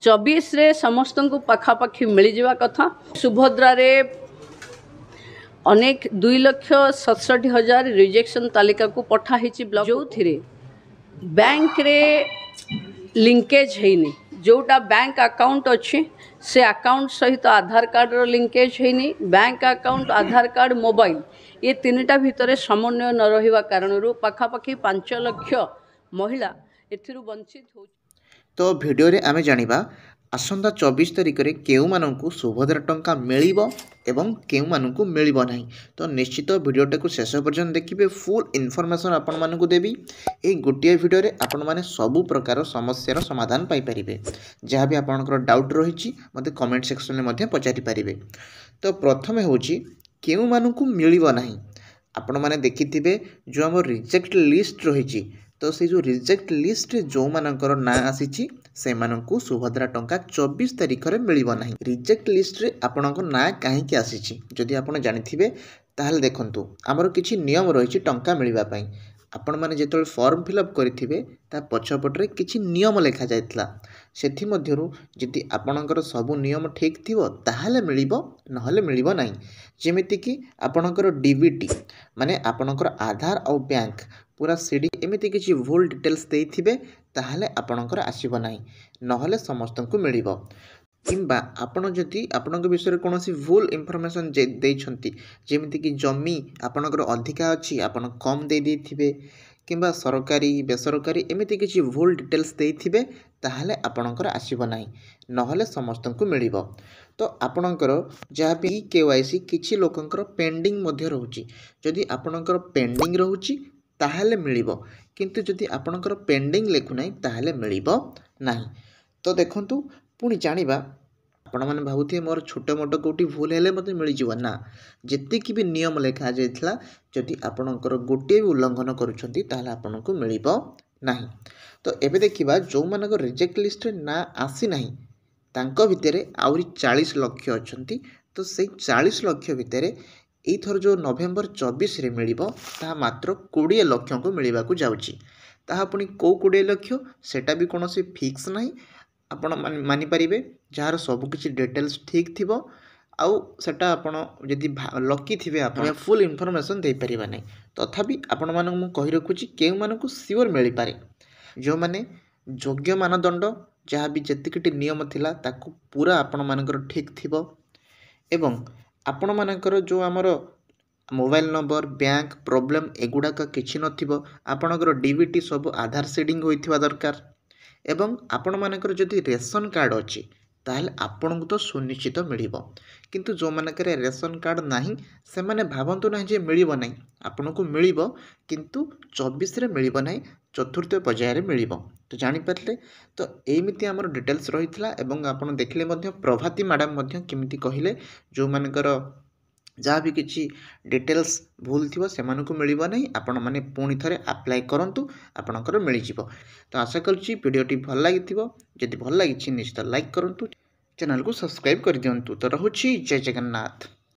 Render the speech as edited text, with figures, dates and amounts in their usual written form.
24 रे समस्त को पाखापाखि मिल जावा कथा। सुभद्रा रे अनेक 2,67,000 रिजेक्शन तालिका को पठाई ब्लॉक जो थिरे बैंक रे लिंकेज हैनी जोटा बैंक अकाउंट अच्छी से अकाउंट सहित आधार कार्ड रो लिंकेज हैनी बैंक अकाउंट आधार कार्ड मोबाइल ये तीनटा भितर समन्वय न रहिबा कारणरू पाखापाखि 5 लाख महिला एथिरु वंचित हो। तो भिडियो रे आमे जानिबा आसंता 24 तारिख रे केउ माननकु सुभद्रा टंका मिलिबो एवं केउ माननकु मिलिबो नाही। तो निश्चित भिडियोटा को शेष पर्यंत देखिबे, फुल इनफॉरमेशन आपण माननकु देबी। ए गोटिए भिडियो रे आपण माने सबु प्रकार समस्यार समाधान पाई परिबे। जहाँ भी आपनकर डाउट रहिछि मते कमेंट सेक्शन में मध्य पचारि परिबे। तो प्रथमे होछि केउ माननकु मिलिबो नाही। आपण माने देखिथिबे जो हम रिजेक्ट लिस्ट रहिछि, तो से जो रिजेक्ट लिस्ट जो मानकर ना आसीछि से मानकु सुभद्रा टंका 24 तारिख रे मिलिबो नाही। रिजेक्ट लिस्ट रे आपनको ना काहे के आसीछि जदि आपण जानिथिबे ताहले देखंतु हमर किछि नियम रहिछि टंका मिलिबा पई। आपण माने जेतोल फॉर्म फिलअप करिथिबे ता पछपटरे किछि नियम लेखा जायतला। सेथि मध्यरु जदि आपणकर सबु नियम ठीक थिबो ताहले मिलिबो, नहले मिलिबो नाही। जेमिति कि आपणकर डीबीटी माने आपणकर आधार और बैंक पूरा सीडी एमिति किछि भूल डिटेल्स देइथिबे ताहले आपणकर आसीबो नाही, नहले समस्तंकु मिलिबो। किंबा आपण जदि आपणक विषय कोनोसी भूल इन्फॉर्मेशन देइछंती जेमिति कि जमी आपणकर अधिका अछि आपण कम दे देथिबे किंबा सरकारी बेसरकारी एमिति किछि भूल डिटेल्स देइथिबे ताहले आपणकर आसीबो नाही, नहले समस्तंकु मिलिबो। तो आपणकर जहाँ भी केवाईसी किछि लोकंकर पेंडिंग मध्ये रहउची, जदि आपणकर पेंडिंग रहउची ताहले मिलिबो, किंतु जदि आपणकर पेंडिंग लेखु नाही ताहले मिलिबो नाही। तो देखंतु पुणी जानिबा आपण माने भाबुथिए मोर छोटो मोटो कोटी भूल हेले मते मिल जिवो ना। जेतिकी भी नियम लेखा जायथला जदि आपणकर गोटे भी उल्लंघन करूछंती ताहले आपनको मिलिबो नाही। तो एबे देखिबा जो मानकर रिजेक्ट लिस्ट रे ना आसी नाही तांको भितरे आउरी 40 लाख अछंती। तो से 40 लाख भितरे एई थर जो नवेम्बर 24 रे मिलिबो ता मात्र 20 लाख को मिलिबा को जाउची। ताहा पुनी को 20 लाख सेटा भी कोनोसी फिक्स नाही। आपण मानि परिबे जार सब किछि डिटेल्स ठीक थिबो आउ सेटा आपण जदि लकी थिबे आपण फुल इन्फॉर्मेशन दे परिबा नै। तथापि आपण मानक मु कहि रखुची केउ मानकु सियोर मिलि पारे जो माने योग्य मानदंड जहाँ भी जेतिकटी नियम थिला ताकु पूरा आपण मानकर ठीक थिबो एवं आपण मानकर जो हमर मोबाइल नंबर बैंक प्रॉब्लम एगुडा का किछि नथिबो, आपणकर डीबीटी सब आधार सीडिंग होइथिबा दरकार एवं आपण मानकर जदि रेशन कार्ड अछि ताहले आपणको तो सुनिश्चित मिलिबो। किंतु जो मानकर रेशन कार्ड नाही से माने भाबंतु नाही जे मिलिबो नाही, आपणको मिलिबो किंतु 24 रे मिलिबो नाही, चतुर्थ पर्याय रे मिलिबो। तो जानि पातले तो एमिति हमर डिटेल्स रहितला एवं आपण देखले मध्य प्रभाती मैडम मध्य केमिति कहिले जो मानकर जहाँ भी किसी डिटेल्स भूल थी से मिलिबो नहीं। आपण माने पुणी थरे अप्लाई करंतु आपणकर मिल जिवो। तो आशा करूची वीडियोटी भल लागिथिबो। जदि भल लागिछि निश्चित लाइक करंतु, चैनल को सब्सक्राइब कर दियंतु। तो रहुछि जय जगन्नाथ।